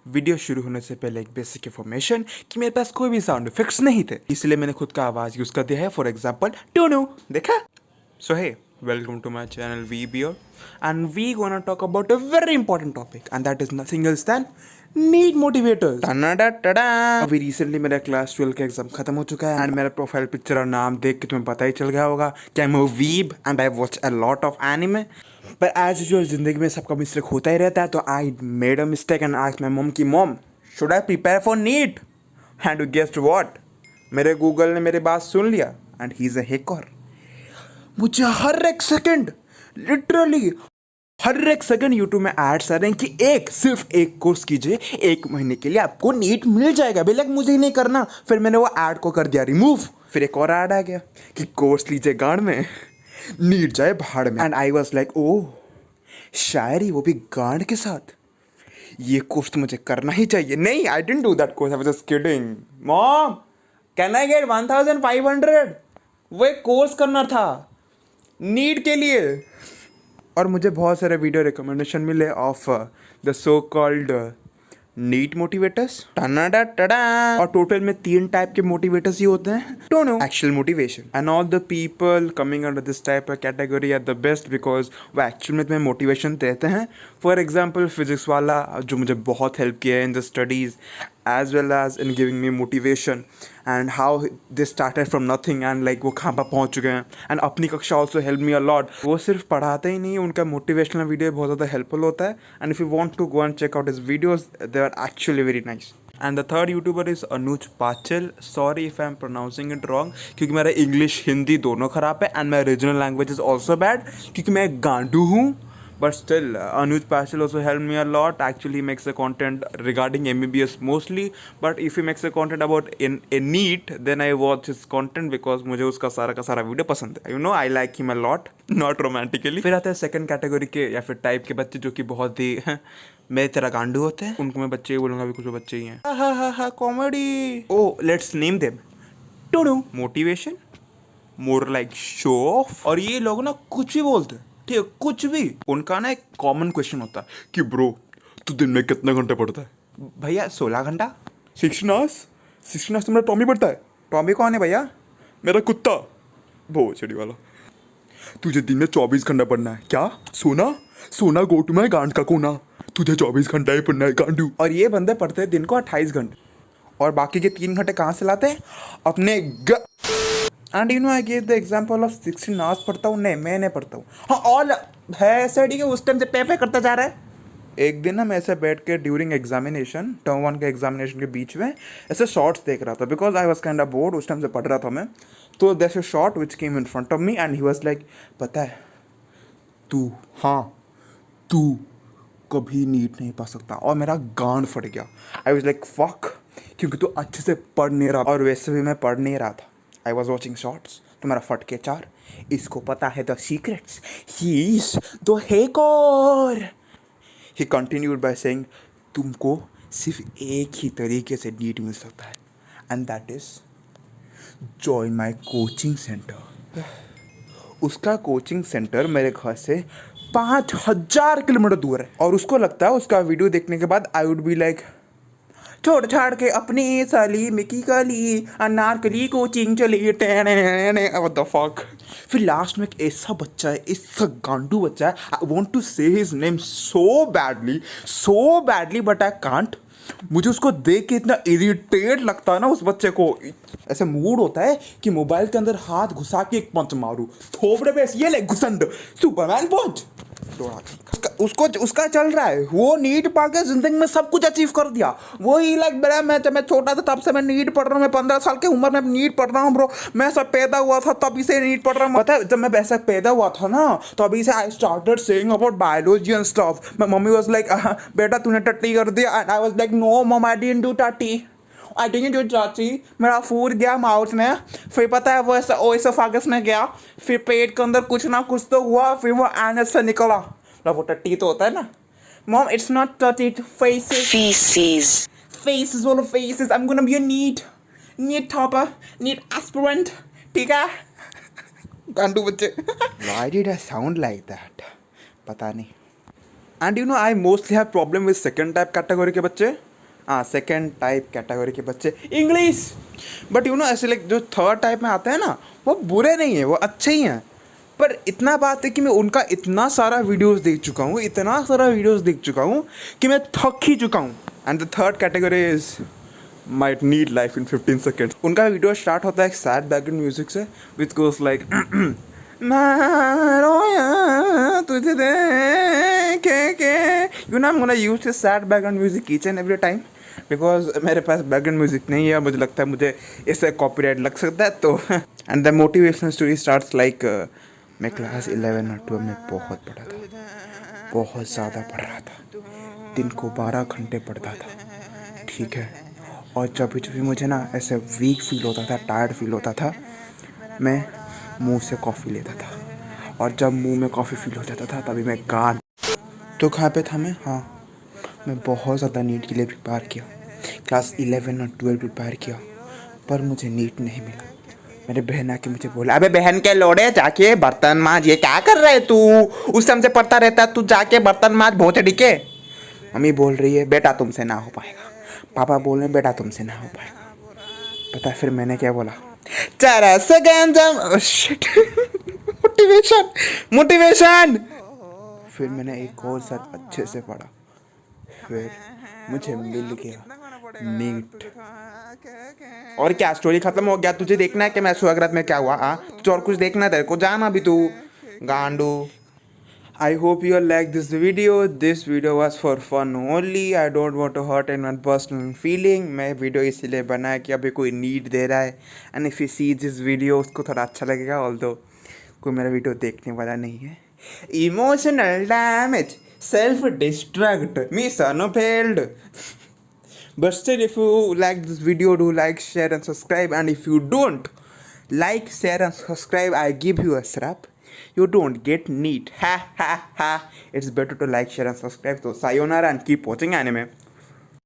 Video शुरू होने से पहले एक बेसिक इन्फॉर्मेशन कि मेरे पास कोई भी साउंड इफेक्ट्स नहीं थे, इसलिए मैंने खुद का आवाज यूज कर दिया है। फॉर एग्जाम्पल टूनू, देखा? सो हे, welcome to my channel VBO, and we gonna talk about a very important topic, and that is nothing else than NEET motivators. अभी रिसेंटली मेरा क्लास 12 का एग्जाम खत्म हो चुका है, एंड मेरा प्रोफाइल पिक्चर और नाम देख के तुम्हें पता ही चल गया होगा कि I am a weeb and I watch a lot of anime. पर एज यूजुअल जिंदगी में सबका मिस्टेक होता ही रहता है, तो I made a mistake and asked my mom की mom should I prepare for NEET, and you guessed what, मेरे गूगल ने मेरी बात सुन लिया and he is a hacker. मुझे हर एक सेकंड, लिटरली हर एक सेकंड यूट्यूब में एड्स आ रहे हैं कि सिर्फ एक कोर्स कीजिए, 1 महीने के लिए आपको नीट मिल जाएगा। बेलक मुझे ही नहीं करना। फिर मैंने वो ऐड को कर दिया रिमूव। फिर एक और ऐड आ गया कि कोर्स लीजिए गांड में, नीट जाए भाड़ में। And I was like oh, शायरी वो भी गांड के साथ, ये कोर्स तो मुझे करना ही चाहिए। नहीं, आई didn't do that course, I was just kidding. Mom, can I get 1500? वो एक कोर्स करना था नीट के लिए। और मुझे बहुत सारे वीडियो रिकमेंडेशन मिले of the so called NEET motivators. और टोटल में 3 टाइप के मोटिवेटर्स ही होते हैं। Don't know actual motivation, and all the people coming under this type of category are the best because वो एक्चुअल में तुम्हें मोटिवेशन देते हैं। फॉर एग्जाम्पल फिजिक्स वाला जो मुझे बहुत हेल्प किया है in the studies as well as in giving me motivation, and how they started from nothing and like वो कहाँ पर पहुँच चुके हैं। एंड अपनी कक्षा also helped me a lot। वो सिर्फ पढ़ाते ही नहीं, उनका मोटिवेशनल वीडियो बहुत ज़्यादा हेल्पफुल होता है। And if you want to go and check out his videos, they are actually very nice. And the third YouTuber is Anuj Pachal. Sorry if I am pronouncing it wrong, क्योंकि मेरा English Hindi दोनों खराब है, and my regional language is also bad क्योंकि मैं गांडू हूँ। But still, Anuj Patil also helped me a lot. Actually, he makes a content regarding MBBS mostly. But if he makes a content about in NEET, then I watch his content because मुझे उसका सारा का सारा video पसंद है। You know, I like him a lot, not romantically. फिर आते हैं सेकंड कैटेगरी के या फिर टाइप के बच्चे जो कि बहुत ही मेरे तरह गांडू होते हैं। उनको मैं बच्चे ही बोलूँगा, भी कुछ बच्चे ही हैं। हा comedy. Oh, let's name them. टूडू motivation, more like show off. और ये लोग ना कुछ भी बोलते हैं, ठीक है, कुछ भी। उनका ना एक कॉमन क्वेश्चन होता है कि ब्रो तू दिन में कितने घंटे पढ़ता है? भैया 16 घंटा। 16 आवर्स तुम्हारा टॉमी पढ़ता है? टॉमी कौन है भैया? मेरा कुत्ता, भोसड़ी वाला। तुझे दिन में 24 घंटा पढ़ना है क्या? सोना गो टू माय गांड का कोना, तुझे 24 घंटा ही पढ़ना है गांडू। और ये बंदे पढ़ते हैं दिन को 28 घंटे, और बाकी के 3 घंटे कहाँ से लाते हैं? अपने and you know I give the example of 16 hours पढ़ता हूँ। नहीं, मैं नहीं पढ़ता हूँ। हाँ, ऑल है ऐसे, ठीक है, उस टाइम से पे करता जा रहा है। एक दिन ना मैं ऐसे बैठ के ड्यूरिंग एग्जामिनेशन, टर्म 1 के एग्जामिनेशन के बीच में ऐसे शॉर्ट्स देख रहा था because I was kind of board. उस टाइम से पढ़ रहा था मैं, तो that's a short which came in front of me and he was like, पता है तू कभी नीट नहीं पा सकता। और मेरा गांड फट गया। आई वॉज लाइक फक, क्योंकि तू अच्छे से पढ़ नहीं रहा, और वैसे भी मैं पढ़ नहीं रहा था। आई वॉज वॉचिंग शॉर्ट्स, तो मेरा फट के 4। इसको पता है the secrets, he is the hacker. He continued by saying, तुमको सिर्फ एक ही तरीके से नीट मिल सकता है, and that is join my coaching centre. उसका कोचिंग सेंटर मेरे घर से 5000 किलोमीटर दूर है, और उसको लगता है उसका वीडियो देखने के बाद आई वुड बी लाइक, छोड़ छाड़ के अपनी साली मिकी काली अनारकली कोचिंग चली व्हाट द फक। फिर लास्ट में एक ऐसा बच्चा है, ऐसा गांडू बच्चा है, आई वांट टू से his name so badly but I can't. मुझे उसको देख के इतना इरिटेट लगता है ना उस बच्चे को। ऐसे मूड होता है कि मोबाइल के अंदर हाथ घुसा के एक पंच मारूं, थोपड़े पे ये ले घुसंड, सुपरमैन पंच। उसका चल रहा है, वो नीट पा के जिंदगी में सब कुछ अचीव कर दिया। वही लाइक मेरा, मैं जब मैं छोटा था तब से मैं नीट पढ़ रहा हूँ। मैं 15 साल की उम्र में नीट पढ़ रहा हूँ ब्रो। मैं सब पैदा हुआ था तभी से नीट पढ़ रहा हूँ। पता है, जब मैं वैसा पैदा हुआ था ना तभी से I started saying about biology and stuff. My mummy was like, बेटा तूने टट्टी कर दिया, and I was like no mom, I didn't do टट्टी, आई डिडंट डू टट्टी। मेरा फूड गया माउथ में, फिर पता है वो ऐसा ओएसोफेगस में गया, फिर पेट के अंदर कुछ ना कुछ तो हुआ, फिर वो एनस से निकला। वो टट्टी तो होता है ना मॉम, इट्स नॉट टट्टी, फेसेस वाला faeces. I am gonna be a NEET topper, NEET aspirant, ठीक है गांडू बच्चे। Why did I sound like that, पता नहीं। And you know I mostly have problem with second type category के बच्चे। हाँ सेकेंड टाइप कैटेगरी के बच्चे इंग्लिश। बट यू नो ऐसे लाइक जो थर्ड टाइप में आते हैं ना, वो बुरे नहीं है, वो अच्छे ही हैं। पर इतना बात है कि मैं उनका इतना सारा वीडियोस देख चुका हूँ, इतना सारा वीडियोस देख चुका हूँ कि मैं थक ही चुका हूँ। And the third category is might need life in 15 seconds. उनका वीडियो स्टार्ट होता है एक सैड बैकग्राउंड म्यूजिक से विच गोस लाइक तुझे देखे के you know I am gonna use this sad background music each and every time because मेरे पास background music नहीं है, मुझे लगता है मुझे इससे कॉपीराइट लग सकता है। तो and the motivational story starts like मैं क्लास 11 और 12 में बहुत पढ़ा था, बहुत ज़्यादा पढ़ रहा था, दिन को 12 घंटे पढ़ता था, ठीक है। और जब भी मुझे ना ऐसे वीक फील होता था, टायर्ड फील होता था, मैं मुंह से कॉफ़ी लेता था। और जब मुंह में कॉफ़ी फील हो जाता था तभी मैं गान। तो कहाँ पे था मैं? हाँ, मैं बहुत ज़्यादा नीट के लिए प्रिपेयर किया, क्लास 11 और 12 प्रिपेयर किया, पर मुझे नीट नहीं मिला। मेरे बहन आके मुझे बोला, अबे बहन के लोड़े जाके बर्तन मांज, ये क्या कर रहे तू? उस टाइम से पढ़ता रहता तू, जाके बर्तन मांज भोंचड़ी के। मम्मी बोल रही है बेटा तुमसे ना हो पाएगा, पापा बोल रहे बेटा तुमसे ना हो पाएगा। पता है फिर मैंने क्या बोला? चरा से गंजम शिट मोटिवेशन मोटिवेशन। फिर मैंने एक और साथ अच्छे से पढ़ा, फिर मुझे मिल गया नीट। और क्या स्टोरी खत्म हो गया? तुझे देखना है कि मैं स्वागत में क्या हुआ? तुझे और कुछ देखना है तेरे को? जाना भी तू गांडू। I hope you all like this video. This video was for fun only. I don't want to hurt anyone's personal feeling. मैं वीडियो इसलिए बनाया कि अभी कोई नीड दे रहा है and if you see this video उसको थोड़ा अच्छा लगेगा, ऑल्दो कोई मेरा वीडियो देखने वाला नहीं है। Emotional damage, self distract, mission failed. But still, if you like this video, do like, share and subscribe. And if you don't like, share and subscribe, I give you a slap. You don't get neat. Ha ha ha. It's better to like, share and subscribe. So sayonara and keep watching anime.